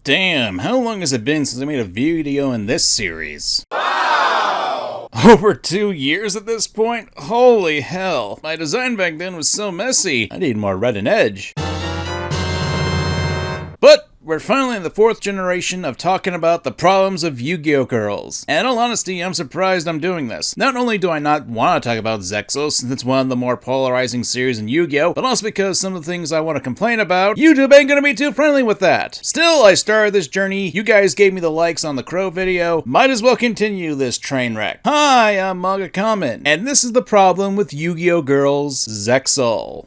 Damn, how long has it been since I made a video in this series? Wow! Over 2 years at this point? Holy hell, my design back then was so messy, I need more red and edge. But we're finally in the 4th generation of talking about the problems of Yugioh Girls. And in all honesty, I'm surprised I'm doing this. Not only do I not want to talk about Zexal, since it's one of the more polarizing series in Yu-Gi-Oh!, but also because some of the things I want to complain about, YouTube ain't gonna be too friendly with that. Still, I started this journey, you guys gave me the likes on the Crow video, might as well continue this train wreck. Hi, I'm MangaKamen, and this is the problem with Yugioh Girls Zexal.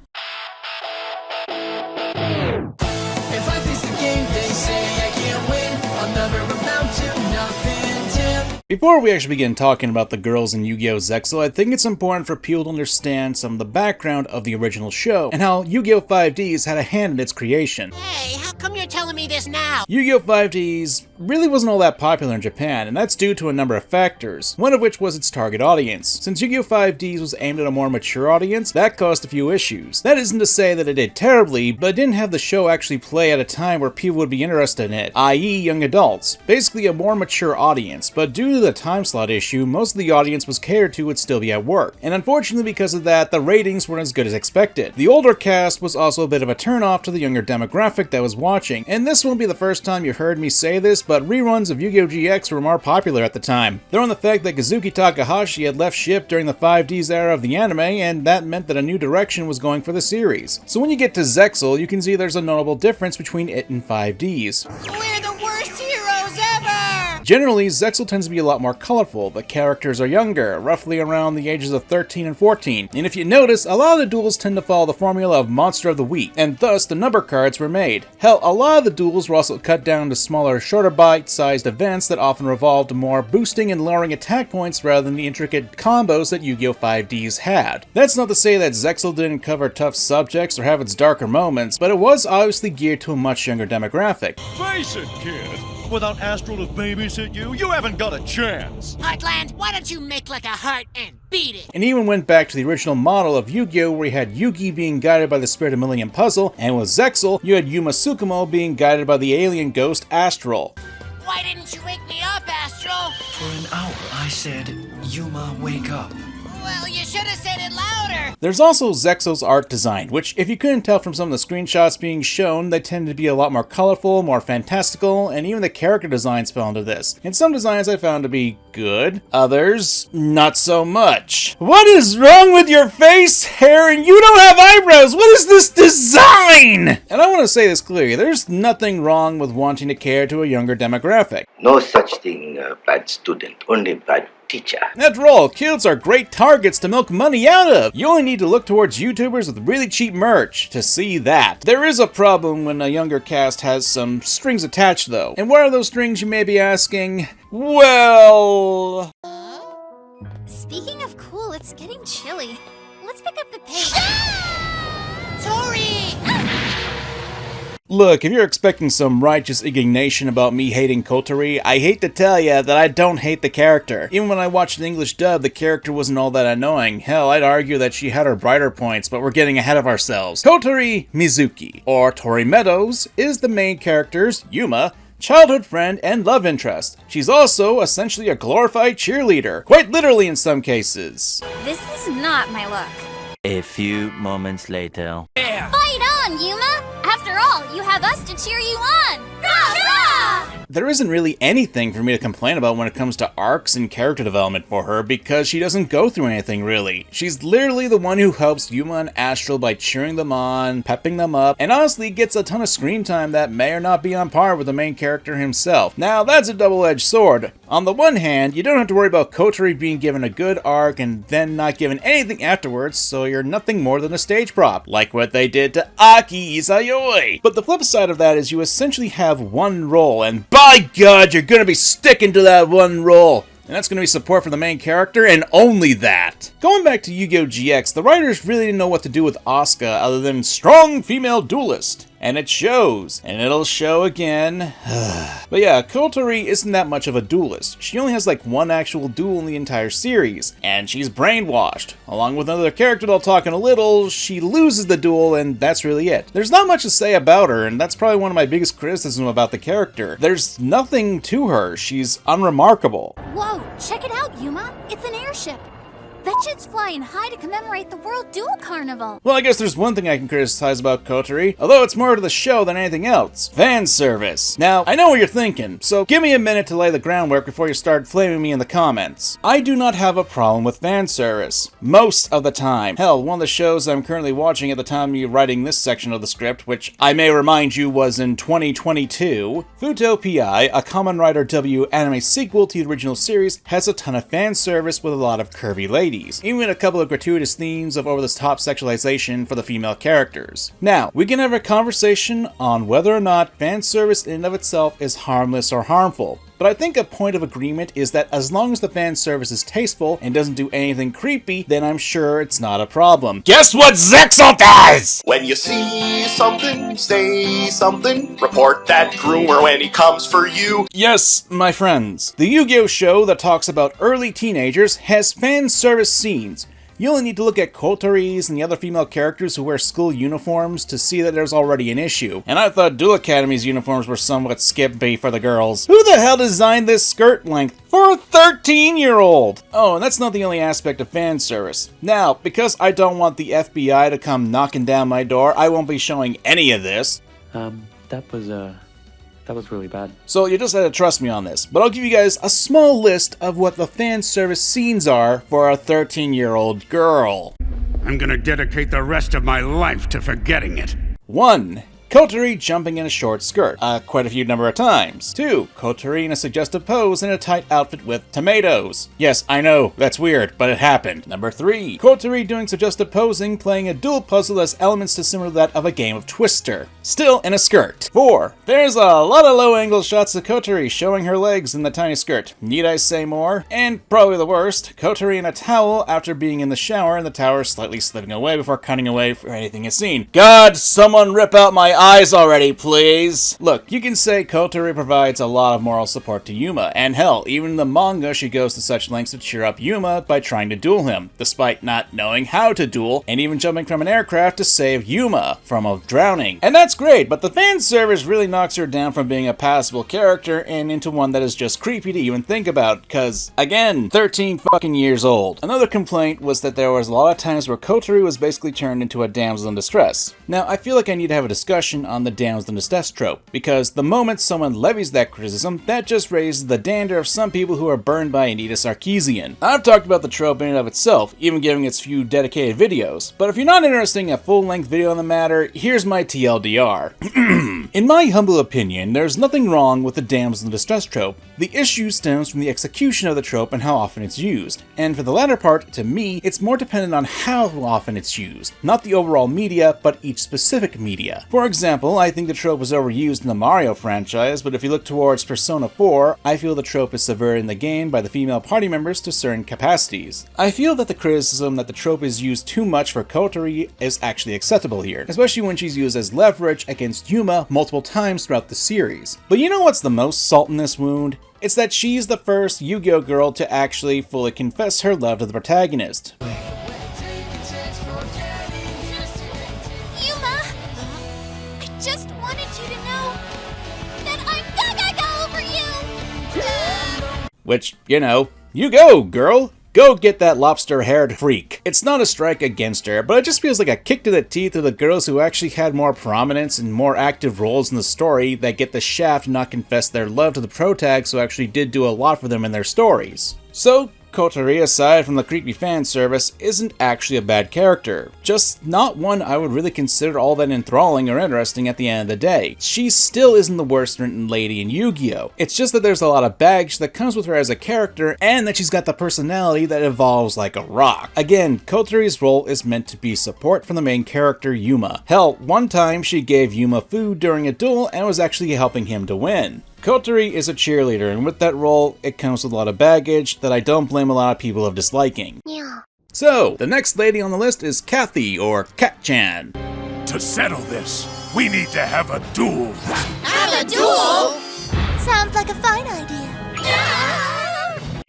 Before we actually begin talking about the girls in Yu-Gi-Oh! Zexal, I think it's important for people to understand some of the background of the original show, and how Yu-Gi-Oh! 5Ds had a hand in its creation. Hey, how come you're telling me this now? Yu-Gi-Oh! 5Ds really wasn't all that popular in Japan, and that's due to a number of factors, one of which was its target audience. Since Yu-Gi-Oh! 5Ds was aimed at a more mature audience, that caused a few issues. That isn't to say that it did terribly, but it didn't have the show actually play at a time where people would be interested in it, i.e. young adults. Basically a more mature audience, but due to the time slot issue, most of the audience was catered to would still be at work, and unfortunately because of that, the ratings weren't as good as expected. The older cast was also a bit of a turnoff to the younger demographic that was watching, and this won't be the first time you heard me say this, but reruns of Yu-Gi-Oh! GX were more popular at the time. Throw in the fact that Kazuki Takahashi had left ship during the 5Ds era of the anime, and that meant that a new direction was going for the series. So when you get to Zexal, you can see there's a notable difference between it and 5Ds. We're the worst heroes ever! Generally, Zexal tends to be a lot more colorful. The characters are younger, roughly around the ages of 13 and 14. And if you notice, a lot of the duels tend to follow the formula of Monster of the Week, and thus the number cards were made. Hell, a lot of the duels were also cut down to smaller, shorter bite-sized events that often revolved more boosting and lowering attack points rather than the intricate combos that Yu-Gi-Oh! 5Ds had. That's not to say that Zexal didn't cover tough subjects or have its darker moments, but it was obviously geared to a much younger demographic. Face it, kid. Without Astral to babysit you, you haven't got a chance! Heartland, why don't you make like a heart and beat it? And even went back to the original model of Yu-Gi-Oh! Where you had Yugi being guided by the Spirit of Millennium Puzzle, and with Zexal, you had Yuma Tsukumo being guided by the alien ghost Astral. Why didn't you wake me up, Astral? For an hour, I said, Yuma, wake up. Well, you should have said it louder! There's also Zexal's art design, which, if you couldn't tell from some of the screenshots being shown, they tend to be a lot more colorful, more fantastical, and even the character designs fell into this. And some designs I found to be good, others, not so much. What is wrong with your face, hair, and you don't have eyebrows? What is this design? And I want to say this clearly, there's nothing wrong with wanting to cater to a younger demographic. No such thing, bad student, only bad teacher. After all, kids are great targets to milk money out of. You only need to look towards YouTubers with really cheap merch to see that. There is a problem when a younger cast has some strings attached though. And what are those strings, you may be asking? Well... Speaking of cool, it's getting chilly. Let's pick up the pace. Tori! Look, if you're expecting some righteous indignation about me hating Kotori, I hate to tell ya that I don't hate the character. Even when I watched the English dub, the character wasn't all that annoying. Hell, I'd argue that she had her brighter points, but we're getting ahead of ourselves. Kotori Mizuki, or Tori Meadows, is the main character's, Yuma, childhood friend and love interest. She's also essentially a glorified cheerleader, quite literally in some cases. This is not my look. A few moments later. Fight on, Yuma! After all, you have us to cheer you on! Rah, rah! There isn't really anything for me to complain about when it comes to arcs and character development for her because she doesn't go through anything really. She's literally the one who helps Yuma and Astral by cheering them on, pepping them up, and honestly gets a ton of screen time that may or not be on par with the main character himself. Now that's a double-edged sword. On the one hand, you don't have to worry about Kotori being given a good arc and then not given anything afterwards, so you're nothing more than a stage prop, like what they did to Aki Izayoi. But the flip side of that is you essentially have one role, and by God, you're gonna be sticking to that one role. And that's going to be support for the main character, and only that. Going back to Yu-Gi-Oh! GX, the writers really didn't know what to do with Asuka other than strong female duelist. And it shows, and it'll show again. But yeah, Kotori isn't that much of a duelist. She only has like one actual duel in the entire series, and she's brainwashed. Along with another character that I'll talk in a little, she loses the duel, and that's really it. There's not much to say about her, and that's probably one of my biggest criticisms about the character. There's nothing to her. She's unremarkable. Whoa, check it out, Yuma. It's an airship. That shit's flying high to commemorate the World Duel Carnival. Well, I guess there's one thing I can criticize about Kotori, although it's more to the show than anything else. Fan service. Now, I know what you're thinking, so give me a minute to lay the groundwork before you start flaming me in the comments. I do not have a problem with fan service. Most of the time. Hell, one of the shows I'm currently watching at the time of me writing this section of the script, which I may remind you was in 2022, Futo PI, a Kamen Rider W anime sequel to the original series, has a ton of fan service with a lot of curvy ladies. Even a couple of gratuitous themes of over-the-top sexualization for the female characters. Now, we can have a conversation on whether or not fan service in and of itself is harmless or harmful. But I think a point of agreement is that as long as the fan service is tasteful and doesn't do anything creepy, then I'm sure it's not a problem. Guess what Zexal does? When you see something, say something. Report that groomer when he comes for you. Yes, my friends. The Yu-Gi-Oh show that talks about early teenagers has fan service scenes. You only need to look at Kotori's and the other female characters who wear school uniforms to see that there's already an issue. And I thought Duel Academy's uniforms were somewhat skimpy for the girls. Who the hell designed this skirt length for a 13-year-old? Oh, and that's not the only aspect of fan service. Now, because I don't want the FBI to come knocking down my door, I won't be showing any of this. That was really bad. So you just had to trust me on this, but I'll give you guys a small list of what the fan service scenes are for a 13-year-old girl. I'm gonna dedicate the rest of my life to forgetting it. 1. Kotori jumping in a short skirt, quite a few number of times. 2. Kotori in a suggestive pose in a tight outfit with tomatoes. Yes, I know, that's weird, but it happened. Number 3. Kotori doing suggestive posing, playing a dual puzzle that has elements to similar to that of a game of Twister. Still in a skirt. 4. There's a lot of low-angle shots of Kotori showing her legs in the tiny skirt. Need I say more? And probably the worst, Kotori in a towel after being in the shower and the towel slightly slipping away before cutting away for anything is seen. God, someone rip out my eyes already, please. Look, you can say Kotori provides a lot of moral support to Yuma, and hell, even in the manga she goes to such lengths to cheer up Yuma by trying to duel him, despite not knowing how to duel, and even jumping from an aircraft to save Yuma from a drowning. And that's great, but the fan service really knocks her down from being a passable character and into one that is just creepy to even think about, cause, again, 13 fucking years old. Another complaint was that there was a lot of times where Kotori was basically turned into a damsel in distress. Now, I feel like I need to have a discussion on the damsel in distress trope, because the moment someone levies that criticism, that just raises the dander of some people who are burned by Anita Sarkeesian. I've talked about the trope in and of itself, even giving its few dedicated videos, but if you're not interested in a full-length video on the matter, here's my TLDR. In my humble opinion, there's nothing wrong with the damsel in distress trope. The issue stems from the execution of the trope and how often it's used, and for the latter part, to me, it's more dependent on how often it's used, not the overall media, but each specific media. For example, I think the trope was overused in the Mario franchise, but if you look towards Persona 4, I feel the trope is subverted in the game by the female party members to certain capacities. I feel that the criticism that the trope is used too much for Kotori is actually acceptable here, especially when she's used as leverage against Yuma multiple times throughout the series. But you know what's the most salt in this wound? It's that she's the first Yugioh girl to actually fully confess her love to the protagonist. Which, you know, you go, girl! Go get that lobster-haired freak. It's not a strike against her, but it just feels like a kick to the teeth of the girls who actually had more prominence and more active roles in the story that get the shaft to not confess their love to the protags who actually did do a lot for them in their stories. So, Kotori, aside from the creepy fan service, isn't actually a bad character. Just not one I would really consider all that enthralling or interesting at the end of the day. She still isn't the worst written lady in Yu-Gi-Oh! It's just that there's a lot of baggage that comes with her as a character, and that she's got the personality that evolves like a rock. Again, Kotori's role is meant to be support from the main character, Yuma. Hell, one time she gave Yuma food during a duel and was actually helping him to win. Kotori is a cheerleader, and with that role, it comes with a lot of baggage that I don't blame a lot of people of disliking. Yeah. So, the next lady on the list is Cathy, or Cat-chan. To settle this, We need to have a duel. Have a duel? Sounds like a fine idea.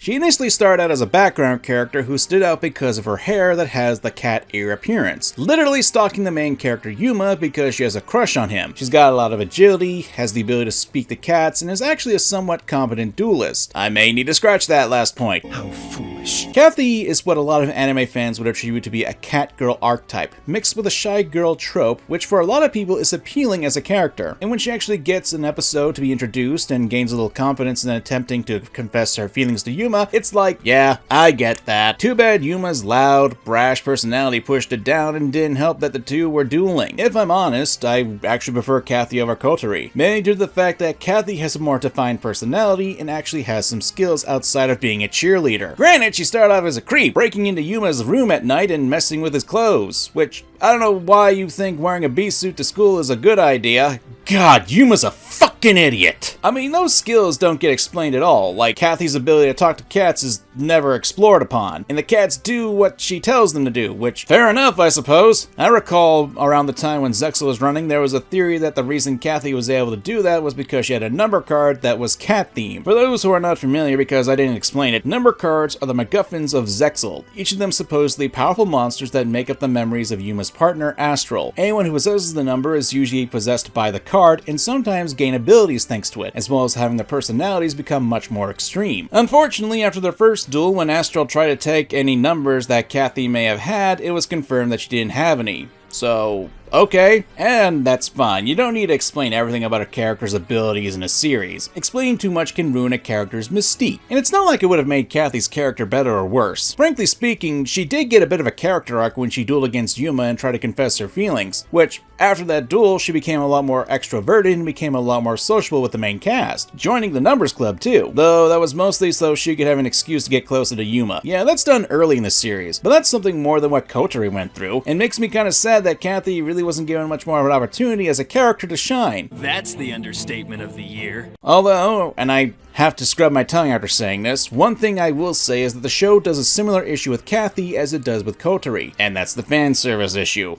She initially started out as a background character who stood out because of her hair that has the cat ear appearance, literally stalking the main character Yuma because she has a crush on him. She's got a lot of agility, has the ability to speak to cats, and is actually a somewhat competent duelist. I may need to scratch that last point. How foolish. Cathy is what a lot of anime fans would attribute to be a cat girl archetype, mixed with a shy girl trope, which for a lot of people is appealing as a character. And when she actually gets an episode to be introduced and gains a little confidence in attempting to confess her feelings to Yuma, it's like, yeah, I get that. Too bad Yuma's loud, brash personality pushed it down and didn't help that the two were dueling. If I'm honest, I actually prefer Cathy over Kotori, mainly due to the fact that Cathy has a more defined personality and actually has some skills outside of being a cheerleader. Granted, she started off as a creep, breaking into Yuma's room at night and messing with his clothes, which I don't know why you think wearing a bee suit to school is a good idea. God, Yuma's a fucking idiot. I mean, those skills don't get explained at all, like Cathy's ability to talk to cats is never explored upon, and the cats do what she tells them to do, which, fair enough, I suppose. I recall around the time when Zexal was running, there was a theory that the reason Cathy was able to do that was because she had a number card that was cat-themed. For those who are not familiar, because I didn't explain it, number cards are the MacGuffins of Zexal, each of them supposedly powerful monsters that make up the memories of Yuma's partner, Astral. Anyone who possesses the number is usually possessed by the card, and sometimes gain abilities thanks to it, as well as having their personalities become much more extreme. Unfortunately, after their first duel, when Astral tried to take any numbers that Cathy may have had, it was confirmed that she didn't have any. So, okay, and that's fine. You don't need to explain everything about a character's abilities in a series. Explaining too much can ruin a character's mystique. And it's not like it would have made Cathy's character better or worse. Frankly speaking, she did get a bit of a character arc when she dueled against Yuma and tried to confess her feelings, which, after that duel, she became a lot more extroverted and became a lot more sociable with the main cast, joining the Numbers Club too, though that was mostly so she could have an excuse to get closer to Yuma. Yeah, that's done early in the series, but that's something more than what Kotori went through, and makes me kinda sad that Cathy really wasn't given much more of an opportunity as a character to shine. That's the understatement of the year. Although, and I have to scrub my tongue after saying this, one thing I will say is that the show does a similar issue with Cathy as it does with Kotori, and that's the fan service issue.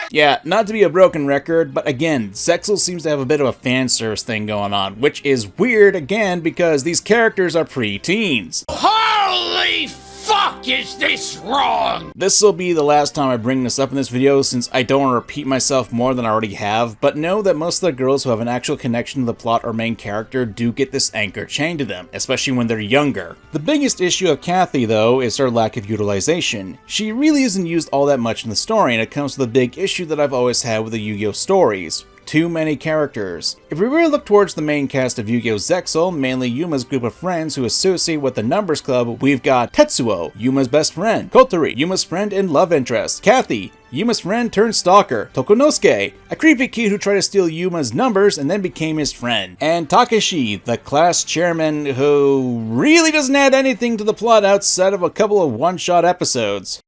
Yeah, not to be a broken record, but again, Zexal seems to have a bit of a fan service thing going on, which is weird again because these characters are pre-teens. Holy fuck, is this wrong? This will be the last time I bring this up in this video since I don't want to repeat myself more than I already have, but know that most of the girls who have an actual connection to the plot or main character do get this anchor chained to them, especially when they're younger. The biggest issue of Cathy, though, is her lack of utilization. She really isn't used all that much in the story, and it comes to the big issue that I've always had with the Yu-Gi-Oh stories. Too many characters. If we really look towards the main cast of Yu-Gi-Oh! Zexal, mainly Yuma's group of friends who associate with the Numbers Club, we've got Tetsuo, Yuma's best friend, Kotori, Yuma's friend and love interest, Cathy, Yuma's friend turned stalker, Tokonosuke, a creepy kid who tried to steal Yuma's numbers and then became his friend, and Takeshi, the class chairman who really doesn't add anything to the plot outside of a couple of one-shot episodes.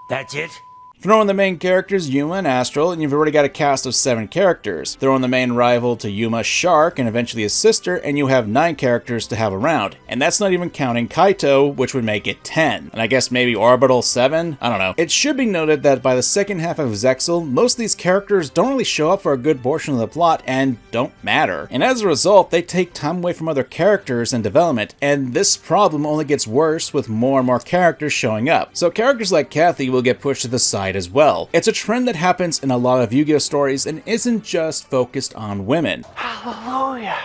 That's it? Throw in the main characters, Yuma and Astral, and you've already got a cast of 7 characters. Throw in the main rival to Yuma, Shark, and eventually his sister, and you have 9 characters to have around. And that's not even counting Kaito, which would make it 10. And I guess maybe Orbital 7? I don't know. It should be noted that by the second half of Zexal, most of these characters don't really show up for a good portion of the plot and don't matter. And as a result, they take time away from other characters and development, and this problem only gets worse with more and more characters showing up. So characters like Cathy will get pushed to the side as well. It's a trend that happens in a lot of Yu-Gi-Oh stories and isn't just focused on women. Hallelujah.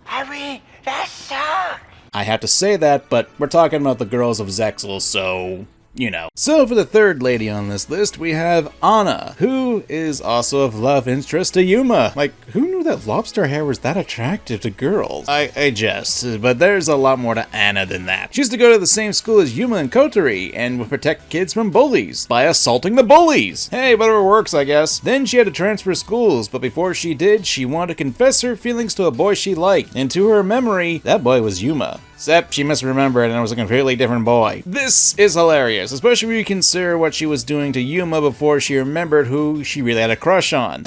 I mean, that sucks. I have to say that, but we're talking about the girls of Zexal, so you know. So for the third lady on this list, we have Anna, who is also of love interest to Yuma. Like, who knew that lobster hair was that attractive to girls? I jest, but there's a lot more to Anna than that. She used to go to the same school as Yuma and Kotori, and would protect kids from bullies by assaulting the bullies. Hey, whatever works, I guess. Then she had to transfer schools, but before she did, she wanted to confess her feelings to a boy she liked, and to her memory, that boy was Yuma. Except she misremembered and it was a completely different boy. This is hilarious, especially when you consider what she was doing to Yuma before she remembered who she really had a crush on.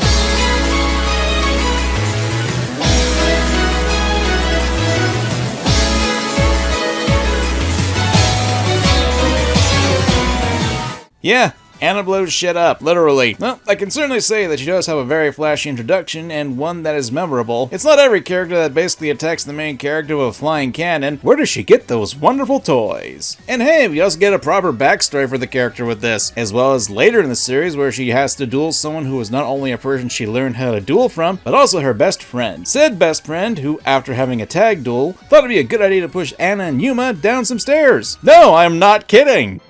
Yeah, Anna blows shit up, literally. Well, I can certainly say that she does have a very flashy introduction, and one that is memorable. It's not every character that basically attacks the main character with a flying cannon. Where does she get those wonderful toys? And hey, we also get a proper backstory for the character with this, as well as later in the series where she has to duel someone who was not only a person she learned how to duel from, but also her best friend. Said best friend, who after having a tag duel, thought it'd be a good idea to push Anna and Yuma down some stairs. No, I'm not kidding!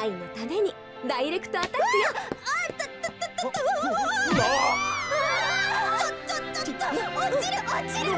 愛のためにダイレクトアタックよ。落ちる。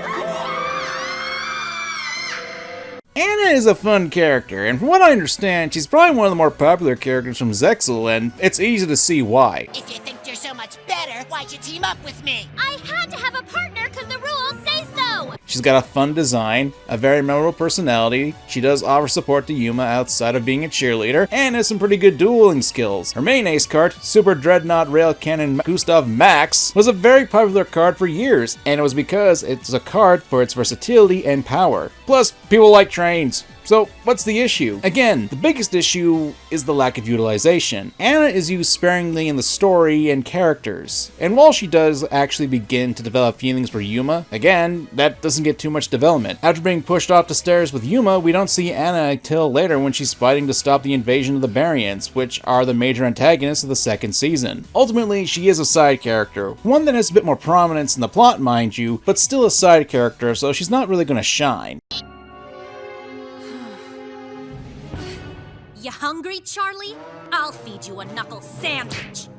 Anna is a fun character, and from what I understand, she's probably one of the more popular characters from Zexal, and it's easy to see why. If you think you're so much better, why'd you team up with me? I had to have a partner because the rules say so. She's got a fun design, a very memorable personality, she does offer support to Yuma outside of being a cheerleader, and has some pretty good dueling skills. Her main ace card, Super Dreadnought Rail Cannon Gustav Max, was a very popular card for years, and it was because it's a card for its versatility and power. Plus, people like trains. So, what's the issue? Again, the biggest issue is the lack of utilization. Anna is used sparingly in the story and characters, and while she does actually begin to develop feelings for Yuma, again, that doesn't get too much development. After being pushed off the stairs with Yuma, we don't see Anna until later when she's fighting to stop the invasion of the Baryons, which are the major antagonists of the second season. Ultimately, she is a side character, one that has a bit more prominence in the plot, mind you, but still a side character, so she's not really gonna shine. You hungry, Charlie? I'll feed you a knuckle sandwich.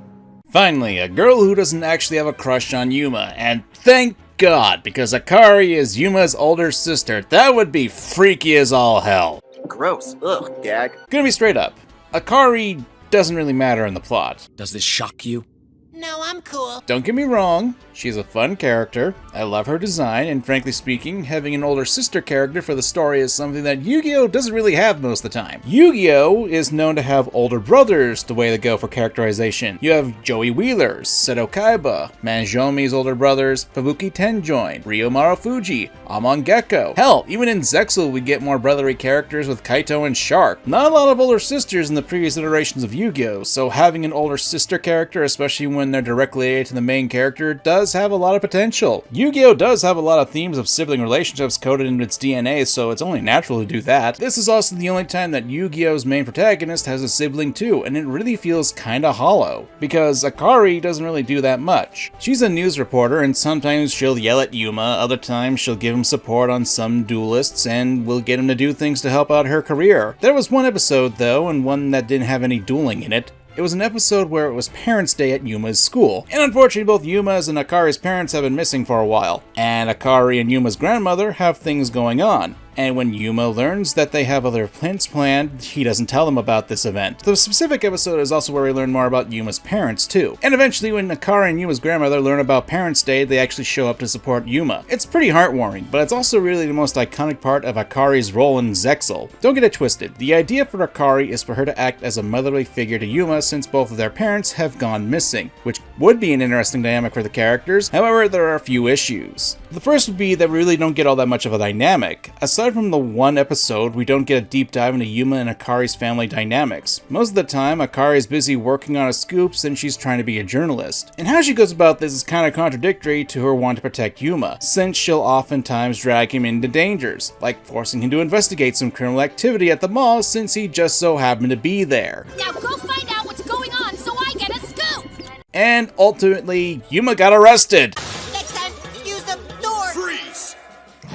Finally, a girl who doesn't actually have a crush on Yuma, and thank God, because Akari is Yuma's older sister. That would be freaky as all hell. Gross. Ugh, gag. Gonna be straight up, Akari doesn't really matter in the plot. Does this shock you? No, I'm cool. Don't get me wrong, she's a fun character, I love her design, and frankly speaking, having an older sister character for the story is something that Yu-Gi-Oh! Doesn't really have most of the time. Yu-Gi-Oh! Is known to have older brothers the way to go for characterization. You have Joey Wheeler's, Seto Kaiba, Manjomi's older brothers, Fubuki Tenjoin, Ryo Marufuji, Amon Gecko. Hell, even in Zexal we get more brotherly characters with Kaito and Shark. Not a lot of older sisters in the previous iterations of Yu-Gi-Oh! So having an older sister character, especially when they're directly related to the main character, does have a lot of potential. Yu-Gi-Oh! Does have a lot of themes of sibling relationships coded into its DNA, so it's only natural to do that. This is also the only time that Yu-Gi-Oh!'s main protagonist has a sibling too, and it really feels kinda hollow, because Akari doesn't really do that much. She's a news reporter, and sometimes she'll yell at Yuma, other times she'll give him support on some duelists, and will get him to do things to help out her career. There was one episode though, and one that didn't have any dueling in it. It was an episode where it was Parents' Day at Yuma's school, and unfortunately both Yuma's and Akari's parents have been missing for a while, and Akari and Yuma's grandmother have things going on. And when Yuma learns that they have other plans planned, he doesn't tell them about this event. The specific episode is also where we learn more about Yuma's parents too. And eventually when Akari and Yuma's grandmother learn about Parents' Day, they actually show up to support Yuma. It's pretty heartwarming, but it's also really the most iconic part of Akari's role in Zexal. Don't get it twisted, the idea for Akari is for her to act as a motherly figure to Yuma since both of their parents have gone missing, which would be an interesting dynamic for the characters. However, there are a few issues. The first would be that we really don't get all that much of a dynamic. Aside from the one episode, we don't get a deep dive into Yuma and Akari's family dynamics. Most of the time, Akari is busy working on his scoops and she's trying to be a journalist. And how she goes about this is kind of contradictory to her wanting to protect Yuma, since she'll oftentimes drag him into dangers, like forcing him to investigate some criminal activity at the mall since he just so happened to be there. Now go find out what's going on so I get a scoop! And ultimately, Yuma got arrested. Next time, use the door. Freeze!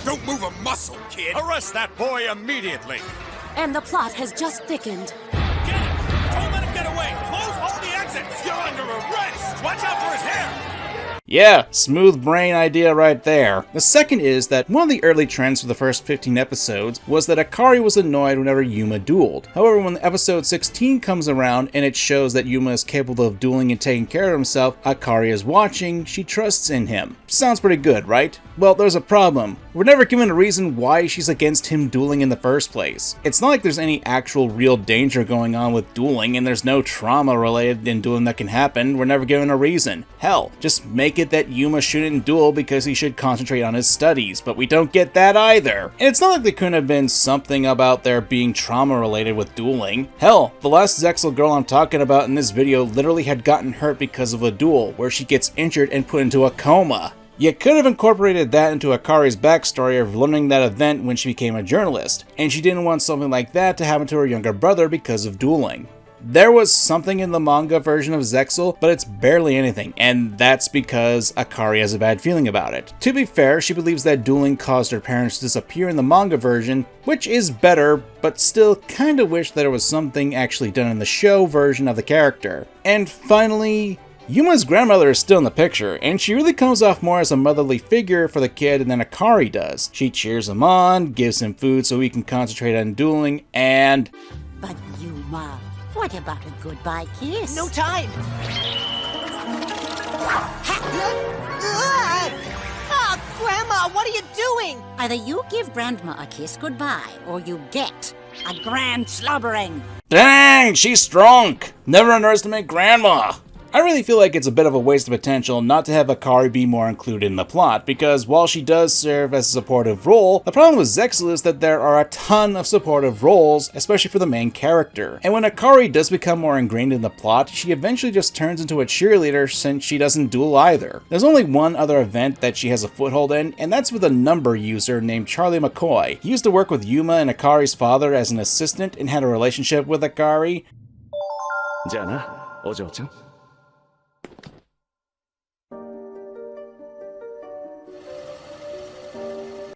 Don't move a muscle, kid! Arrest that boy immediately! And the plot has just thickened. Get him! Don't let him get away! Close all the exits! You're under arrest! Watch out for his hair! Yeah, smooth brain idea right there. The second is that one of the early trends for the first 15 episodes was that Akari was annoyed whenever Yuma dueled. However, when episode 16 comes around and it shows that Yuma is capable of dueling and taking care of himself, Akari is watching, she trusts in him. Sounds pretty good, right? Well, there's a problem. We're never given a reason why she's against him dueling in the first place. It's not like there's any actual real danger going on with dueling, and there's no trauma related in dueling that can happen. We're never given a reason. Hell, just make it get that Yuma shouldn't duel because he should concentrate on his studies, but we don't get that either. And it's not like there couldn't have been something about there being trauma related with dueling. Hell, the last Zexal girl I'm talking about in this video literally had gotten hurt because of a duel, where she gets injured and put into a coma. You could have incorporated that into Akari's backstory of learning that event when she became a journalist, and she didn't want something like that to happen to her younger brother because of dueling. There was something in the manga version of Zexal, but it's barely anything, and that's because Akari has a bad feeling about it. To be fair, she believes that dueling caused her parents to disappear in the manga version, which is better, but still kinda wish there was something actually done in the show version of the character. And finally, Yuma's grandmother is still in the picture, and she really comes off more as a motherly figure for the kid than Akari does. She cheers him on, gives him food so he can concentrate on dueling, and... But Yuma, what about a goodbye kiss? No time! Oh, Grandma, what are you doing? Either you give Grandma a kiss goodbye, or you get a grand slobbering. Dang, she's strong! Never underestimate Grandma! I really feel like it's a bit of a waste of potential not to have Akari be more included in the plot, because while she does serve as a supportive role, the problem with Zexal is that there are a ton of supportive roles, especially for the main character. And when Akari does become more ingrained in the plot, she eventually just turns into a cheerleader since she doesn't duel either. There's only one other event that she has a foothold in, and that's with a number user named Charlie McCoy. He used to work with Yuma and Akari's father as an assistant and had a relationship with Akari.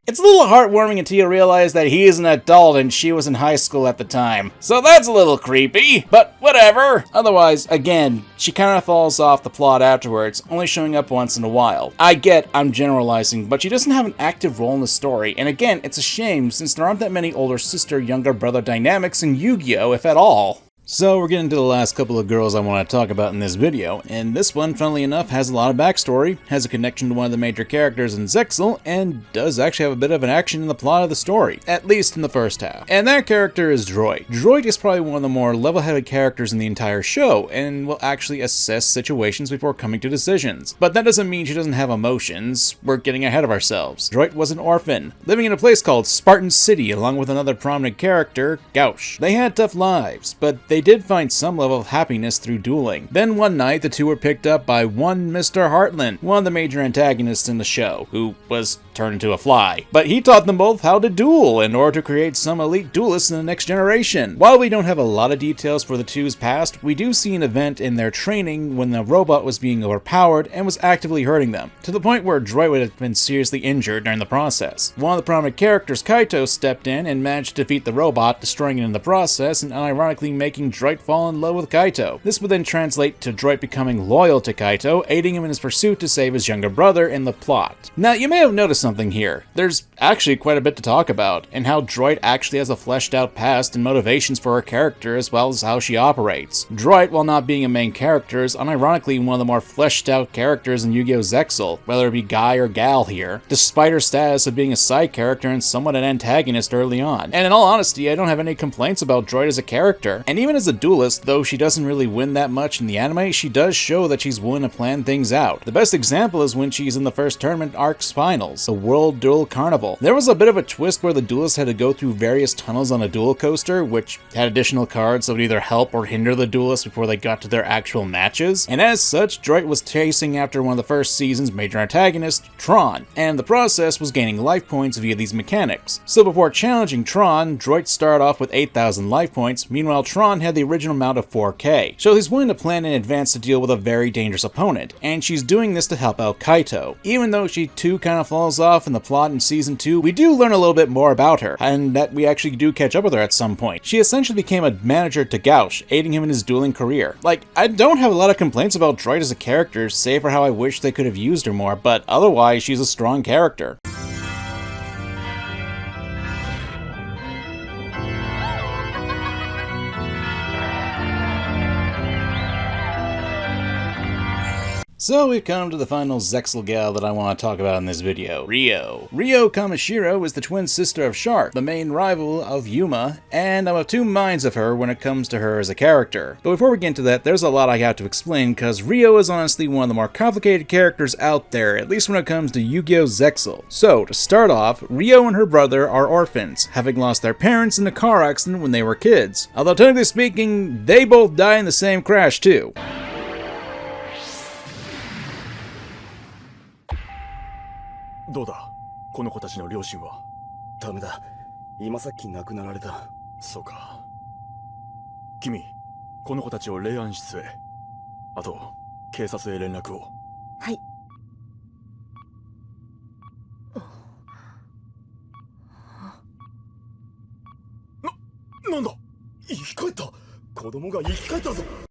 It's a little heartwarming until you realize that he is an adult and she was in high school at the time. So that's a little creepy, but whatever. Otherwise, again, she kind of falls off the plot afterwards, only showing up once in a while. I get I'm generalizing, but she doesn't have an active role in the story, and again, it's a shame since there aren't that many older sister-younger brother dynamics in Yu-Gi-Oh, if at all. So we're getting to the last couple of girls I want to talk about in this video, and this one, funnily enough, has a lot of backstory, has a connection to one of the major characters in Zexal, and does actually have a bit of an action in the plot of the story, at least in the first half. And that character is Droite. Droite is probably one of the more level-headed characters in the entire show, and will actually assess situations before coming to decisions. But that doesn't mean she doesn't have emotions. We're getting ahead of ourselves. Droite was an orphan, living in a place called Spartan City along with another prominent character, Gauche. They had tough lives, but they did find some level of happiness through dueling. Then one night, the two were picked up by one Mr. Heartland, one of the major antagonists in the show, who was turned into a fly. But he taught them both how to duel in order to create some elite duelists in the next generation. While we don't have a lot of details for the two's past, we do see an event in their training when the robot was being overpowered and was actively hurting them, to the point where Droite would have been seriously injured during the process. One of the prominent characters, Kaito, stepped in and managed to defeat the robot, destroying it in the process and unironically making Droite fall in love with Kaito. This would then translate to Droite becoming loyal to Kaito, aiding him in his pursuit to save his younger brother in the plot. Now, you may have noticed something here. There's actually quite a bit to talk about, and how Droite actually has a fleshed out past and motivations for her character as well as how she operates. Droite, while not being a main character, is unironically one of the more fleshed out characters in Yu-Gi-Oh! Zexal, whether it be guy or gal here, despite her status of being a side character and somewhat an antagonist early on. And in all honesty, I don't have any complaints about Droite as a character, and even as a duelist, though she doesn't really win that much in the anime, she does show that she's willing to plan things out. The best example is when she's in the first tournament arc's finals, the World Duel Carnival. There was a bit of a twist where the duelists had to go through various tunnels on a duel coaster, which had additional cards that would either help or hinder the duelists before they got to their actual matches, and as such, Droite was chasing after one of the first season's major antagonists, Tron, and the process was gaining life points via these mechanics. So before challenging Tron, Droite started off with 8,000 life points, meanwhile Tron had the original amount of 4k. So he's willing to plan in advance to deal with a very dangerous opponent, and she's doing this to help out Kaito. Even though she too kind of falls off in the plot in season 2, we do learn a little bit more about her, and that we actually do catch up with her at some point. She essentially became a manager to Gauche, aiding him in his dueling career. Like, I don't have a lot of complaints about Droite as a character, save for how I wish they could have used her more, but otherwise she's a strong character. So we've come to the final Zexal gal that I want to talk about in this video, Ryo. Ryo Kamishiro is the twin sister of Shark, the main rival of Yuma, and I'm of two minds of her when it comes to her as a character. But before we get into that, there's a lot I have to explain, because Ryo is honestly one of the more complicated characters out there, at least when it comes to Yugioh Zexal. So, to start off, Ryo and her brother are orphans, having lost their parents in a car accident when they were kids. Although technically speaking, they both die in the same crash too. どうだこの子たちの両親は。ダメだ今さっき亡くなられた。そうか君この子たちを霊安室へ、あと警察へ連絡を。はい。なんだ生き返った。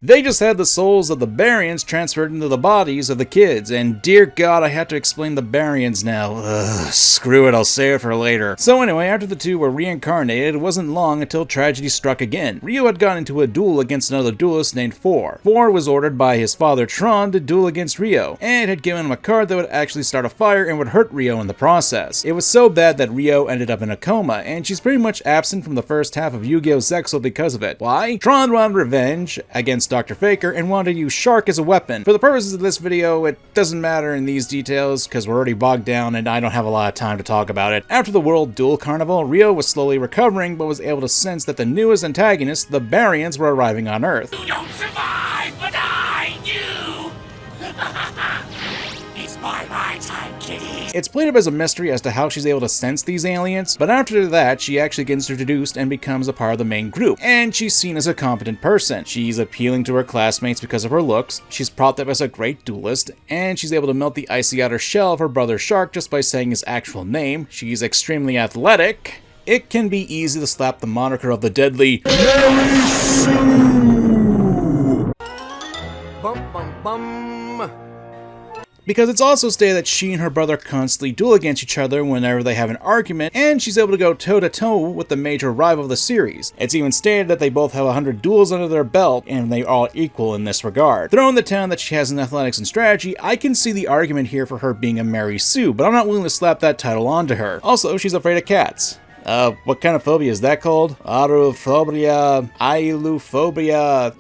They just had the souls of the Baryons transferred into the bodies of the kids, and dear god, I have to explain the Baryons now. Ugh, screw it, I'll save it for later. So anyway, after the two were reincarnated, it wasn't long until tragedy struck again. Ryo had gotten into a duel against another duelist named Four. Four was ordered by his father Tron to duel against Ryo, and had given him a card that would actually start a fire and would hurt Ryo in the process. It was so bad that Ryo ended up in a coma, and she's pretty much absent from the first half of Yu-Gi-Oh! Zexal because of it. Why? Tron wanted revenge against Dr. Faker and wanted to use Shark as a weapon. For the purposes of this video, it doesn't matter in these details because we're already bogged down and I don't have a lot of time to talk about it. After the World Duel Carnival, Ryo was slowly recovering but was able to sense that the newest antagonists, the Baryons, were arriving on Earth. You don't survive, but I do! It's my time, kiddies! It's played up as a mystery as to how she's able to sense these aliens, but after that, she actually gets introduced and becomes a part of the main group, and she's seen as a competent person. She's appealing to her classmates because of her looks, she's propped up as a great duelist, and she's able to melt the icy outer shell of her brother Shark just by saying his actual name. She's extremely athletic. It can be easy to slap the moniker of the deadly Mary Sue! Bum bum bum. Because it's also stated that she and her brother constantly duel against each other whenever they have an argument, and she's able to go toe-to-toe with the major rival of the series. It's even stated that they both have 100 duels under their belt, and they are all equal in this regard. Throwing the town that she has in athletics and strategy, I can see the argument here for her being a Mary Sue, but I'm not willing to slap that title onto her. Also, she's afraid of cats. What kind of phobia is that called? Autophobia, iluphobia.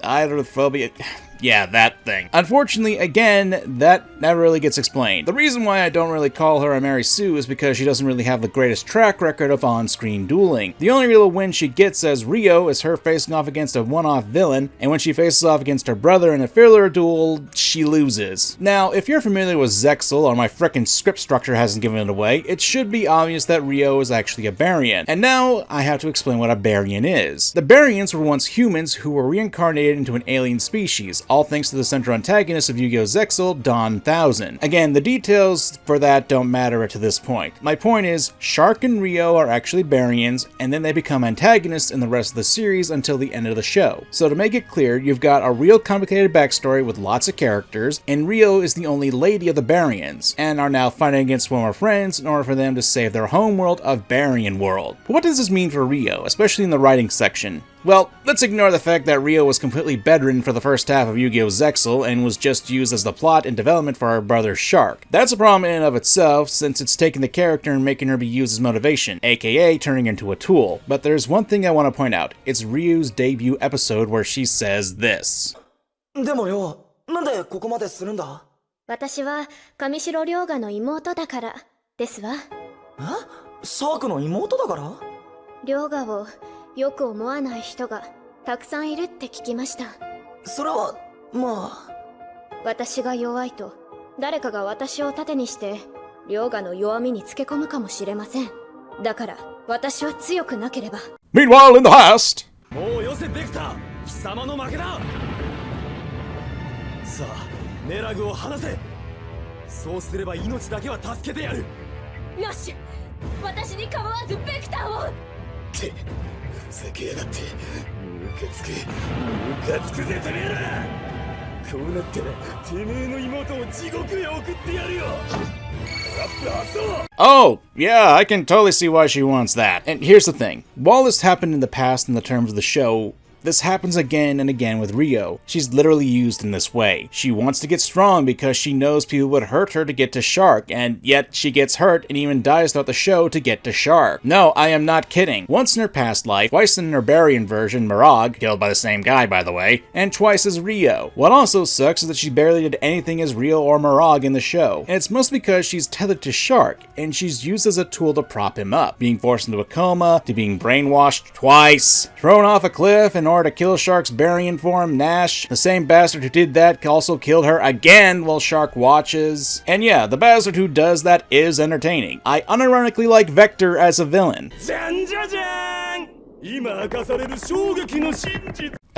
Yeah, that thing. Unfortunately, again, that never really gets explained. The reason why I don't really call her a Mary Sue is because she doesn't really have the greatest track record of on-screen dueling. The only real win she gets as Ryo is her facing off against a one-off villain, and when she faces off against her brother in a filler duel, she loses. Now, if you're familiar with Zexal, or my frickin' script structure hasn't given it away, it should be obvious that Ryo is actually a Baryon. And now, I have to explain what a Baryon is. The Baryons were once humans who were reincarnated into an alien species, all thanks to the central antagonist of Yu-Gi-Oh! Zexal, Dawn 1000. Again, the details for that don't matter to this point. My point is, Shark and Ryo are actually Baryons, and then they become antagonists in the rest of the series until the end of the show. So to make it clear, you've got a real complicated backstory with lots of characters, and Ryo is the only lady of the Baryons, and are now fighting against former friends in order for them to save their homeworld of Baryon World. But what does this mean for Ryo, especially in the writing section? Well, let's ignore the fact that Ryo was completely bedridden for the first half of Yu-Gi-Oh! Zexal and was just used as the plot and development for her brother Shark. That's a problem in and of itself, since it's taking the character and making her be used as motivation, aka turning into a tool. But there's one thing I want to point out. It's Ryu's debut episode where she says this. でもよ、なんでここまでするんだ？私は上白涼河の妹だからですわ。え？シャークの妹だから？涼河をよく思わない人がたくさんいるって聞きました。それは、まあ。私が弱いと、誰かが私を盾にして、涼河の弱みにつけ込むかもしれません。だから、私は強くなければ。Meanwhile in the past! もうよせベクター、貴様の負けだ。さあ、ネラグを離せ。そうすれば命だけは助けてやる。よし、私に構わずベクターを。って。ふざけやがって。ムカつくぜてめえら。こうなったらてめえの妹を地獄へ送ってやるよ。 Oh, yeah, I can totally see why she wants that. And here's the thing. While this happened in the past in the terms of the show, This happens again and again with Ryo. She's literally used in this way. She wants to get strong because she knows people would hurt her to get to Shark, and yet she gets hurt and even dies throughout the show to get to Shark. No, I am not kidding. Once in her past life, twice in her Barian version, Marag, killed by the same guy by the way, and twice as Ryo. What also sucks is that she barely did anything as Ryo or Marag in the show, and it's mostly because she's tethered to Shark, and she's used as a tool to prop him up, being forced into a coma, to being brainwashed twice, thrown off a cliff in order to kill Shark's Barian form, Nash. The same bastard who did that also killed her again while Shark watches. And yeah, the bastard who does that is entertaining. I unironically like Vector as a villain.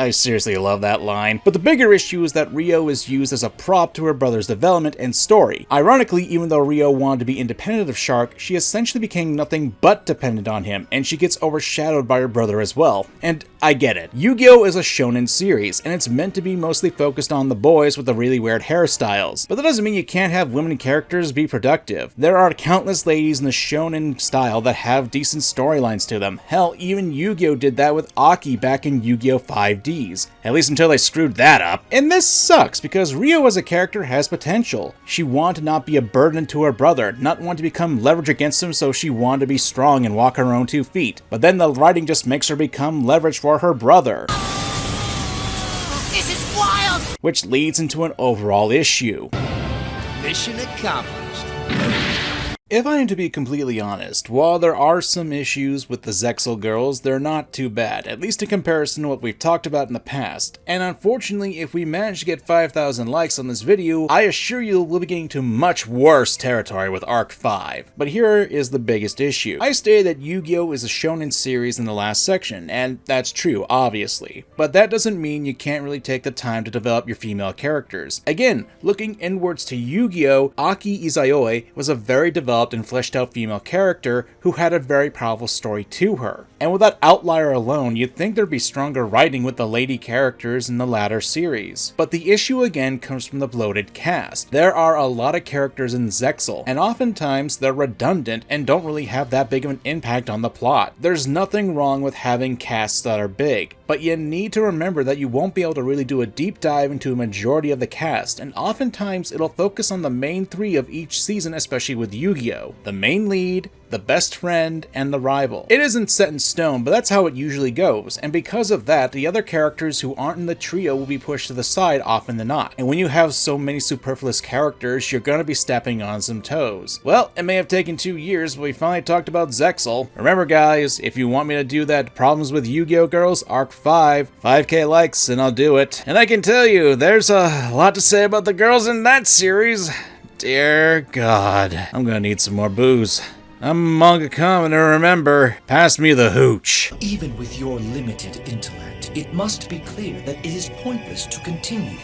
I seriously love that line. But the bigger issue is that Ryo is used as a prop to her brother's development and story. Ironically, even though Ryo wanted to be independent of Shark, she essentially became nothing but dependent on him, and she gets overshadowed by her brother as well. And I get it. Yu-Gi-Oh! Is a shonen series, and it's meant to be mostly focused on the boys with the really weird hairstyles. But that doesn't mean you can't have women characters be productive. There are countless ladies in the shonen style that have decent storylines to them. Hell, even Yu-Gi-Oh! Did that with Aki back in Yu-Gi-Oh! 5Ds. At least until they screwed that up. And this sucks, because Ryo as a character has potential. She wanted to not be a burden to her brother, not want to become leverage against him, so she wanted to be strong and walk on her own 2 feet. But then the writing just makes her become leverage for her brother. This is wild! Which leads into an overall issue. Mission accomplished. If I am to be completely honest, while there are some issues with the Zexal girls, they're not too bad, at least in comparison to what we've talked about in the past. And unfortunately, if we manage to get 5,000 likes on this video, I assure you we'll be getting to much worse territory with Arc 5. But here is the biggest issue. I stated that Yu-Gi-Oh! Is a shonen series in the last section, and that's true, obviously. But that doesn't mean you can't really take the time to develop your female characters. Again, looking inwards to Yu-Gi-Oh!, Aki Izayoi was a very developed and fleshed out female character who had a very powerful story to her. And with that outlier alone, you'd think there'd be stronger writing with the lady characters in the latter series. But the issue again comes from the bloated cast. There are a lot of characters in Zexal, and oftentimes they're redundant and don't really have that big of an impact on the plot. There's nothing wrong with having casts that are big, but you need to remember that you won't be able to really do a deep dive into a majority of the cast, and oftentimes it'll focus on the main 3 of each season, especially with Yu-Gi-Oh! The main lead, the best friend, and the rival. It isn't set in stone, but that's how it usually goes, and because of that, the other characters who aren't in the trio will be pushed to the side often than not. And when you have so many superfluous characters, you're gonna be stepping on some toes. Well, it may have taken 2 years, but we finally talked about Zexal. Remember guys, if you want me to do that Problems with Yu-Gi-Oh! Girls Arc 5, 5k likes and I'll do it. And I can tell you, there's a lot to say about the girls in that series. Dear God, I'm gonna need some more booze. I'm MangaKamen, remember, pass me the hooch. Even with your limited intellect, it must be clear that it is pointless to continue.